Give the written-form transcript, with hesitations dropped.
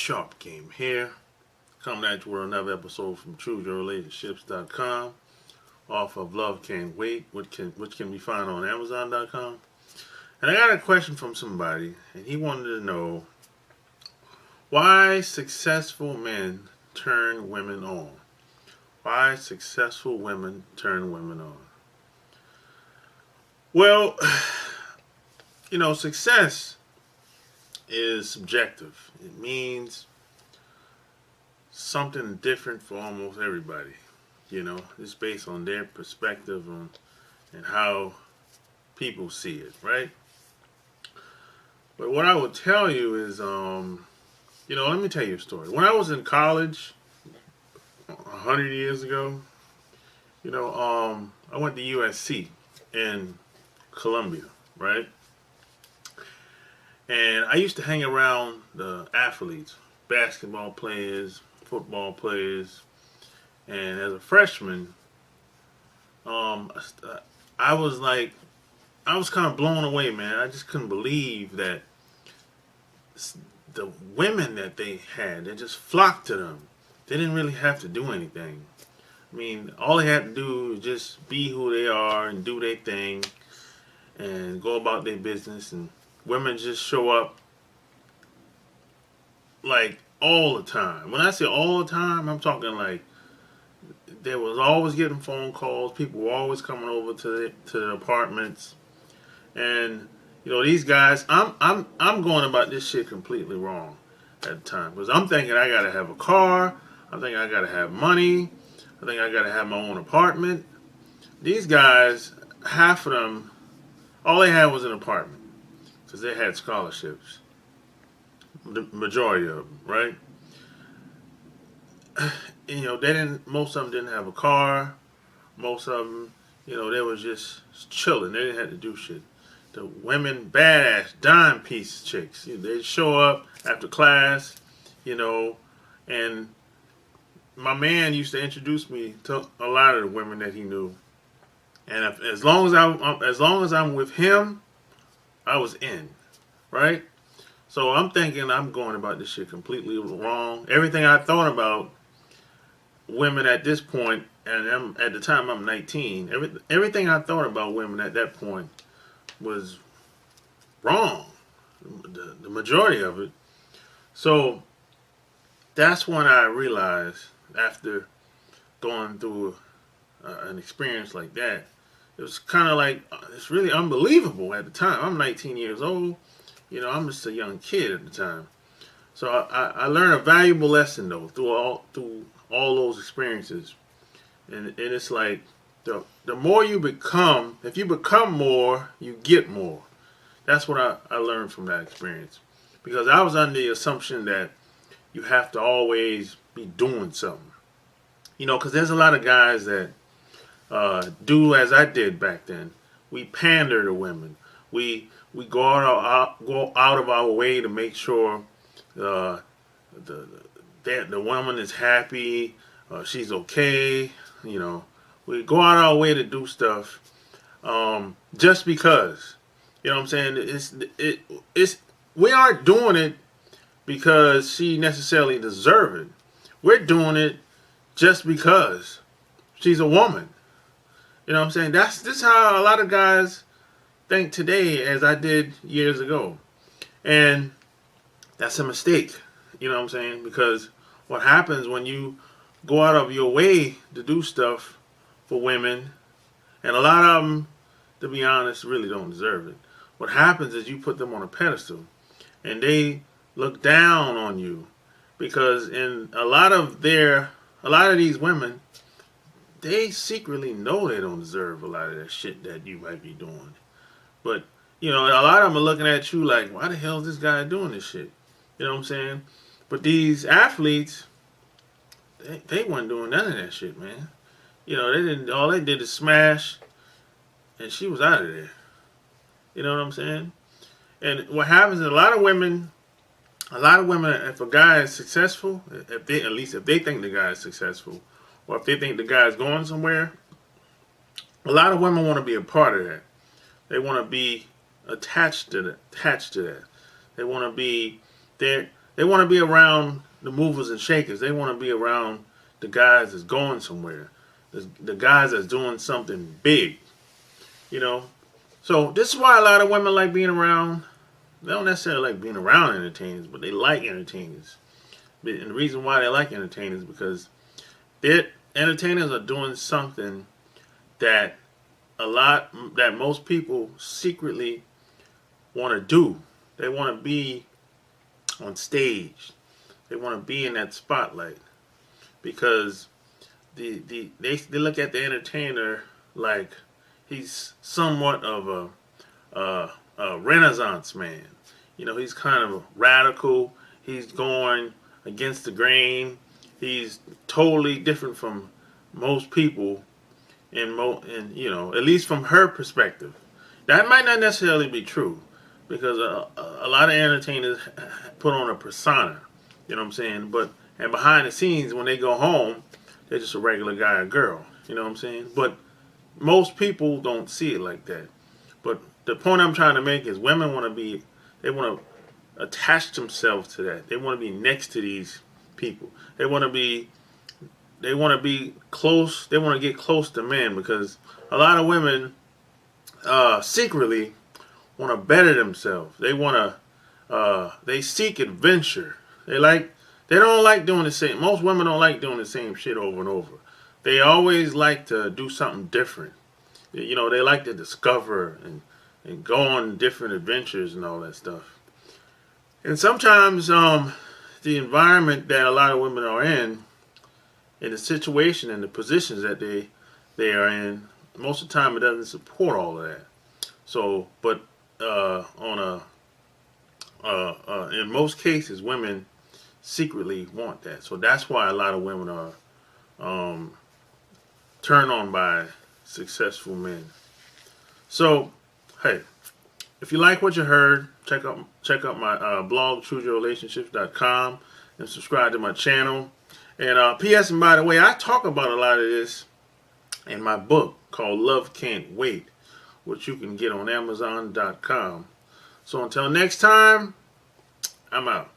Sharp Game here, coming at you with another episode from ChooseYourRelationships.com, off of Love Can't Wait, which can be found on Amazon.com. And I got a question from somebody, and he wanted to know why successful men turn women on. Why successful women turn women on. Well, success is subjective. It means something different for almost everybody. It's based on their perspective and how people see it, right? But what I would tell you is, let me tell you a story. When I was in college, 100 years ago, I went to USC in Columbia, right? And I used to hang around the athletes, basketball players, football players, and as a freshman, I was kind of blown away, man. I just couldn't believe that the women that they had, they just flocked to them. They didn't really have to do anything. I mean, all they had to do was just be who they are and do their thing and go about their business, and women just show up like all the time. When I say all the time, I'm talking like they was always getting phone calls. People were always coming over to the apartments, and these guys. I'm going about this shit completely wrong at the time, because I'm thinking I gotta have a car. I think I gotta have money. I think I gotta have my own apartment. These guys, half of them, all they had was an apartment because they had scholarships. The majority of them, right? Most of them didn't have a car. Most of them, they was just chilling. They didn't have to do shit. The women, badass, dime piece chicks. They'd show up after class, and my man used to introduce me to a lot of the women that he knew. And as long as I'm with him, I was in, right? So I'm thinking I'm going about this shit completely wrong. Everything I thought about women at this point, and at the time I'm 19, everything I thought about women at that point was wrong. The majority of it. So that's when I realized, after going through an experience like that, it was kind of like, it's really unbelievable at the time. I'm 19 years old. I'm just a young kid at the time. So I learned a valuable lesson, though, through all those experiences. And it's like, the more you become, if you become more, you get more. That's what I learned from that experience. Because I was under the assumption that you have to always be doing something. Because there's a lot of guys that do as I did back then. We pander to women. We go out of our way to make sure the woman is happy, she's okay. We go out our way to do stuff just because. You know what I'm saying? We aren't doing it because she necessarily deserves it. We're doing it just because she's a woman. You know what I'm saying? This is how a lot of guys think today, as I did years ago. And that's a mistake. You know what I'm saying? Because what happens when you go out of your way to do stuff for women, and a lot of them, to be honest, really don't deserve it. What happens is you put them on a pedestal, and they look down on you, because in a lot of these women, they secretly know they don't deserve a lot of that shit that you might be doing. But, a lot of them are looking at you like, why the hell is this guy doing this shit? You know what I'm saying? But these athletes, they weren't doing none of that shit, man. They didn't. All they did is smash, and she was out of there. You know what I'm saying? And what happens is a lot of women, if a guy is successful, if they think the guy is successful, or if they think the guy is going somewhere, a lot of women want to be a part of that. They want to be attached to that. They want to be there. They want to be around the movers and shakers. They want to be around the guys that's going somewhere, the guys that's doing something big. You know. So this is why a lot of women like being around. They don't necessarily like being around entertainers, but they like entertainers. And the reason why they like entertainers is because entertainers are doing something that most people secretly want to do. They want to be on stage. They want to be in that spotlight because they look at the entertainer like he's somewhat of a Renaissance man. You know, he's kind of radical. He's going against the grain. He's totally different from most people, and you know, at least from her perspective. That might not necessarily be true, because a lot of entertainers put on a persona. You know what I'm saying? And behind the scenes, when they go home, they're just a regular guy or girl. You know what I'm saying? But most people don't see it like that. But the point I'm trying to make is women they want to attach themselves to that. They want to be next to these people. They want to be close. They want to get close to men, because a lot of women secretly want to better themselves. They seek adventure. They don't like doing the same. Most women don't like doing the same shit over and over. They always like to do something different. You know, they like to discover and go on different adventures and all that stuff. And sometimes the environment that a lot of women are in the situation and the positions that they are in, most of the time it doesn't support all of that. So, but in most cases, women secretly want that. So that's why a lot of women are turned on by successful men. So, hey, if you like what you heard, check out my blog, chooseyourrelationships.com, and subscribe to my channel. And P.S. and by the way, I talk about a lot of this in my book called Love Can't Wait, which you can get on Amazon.com. So until next time, I'm out.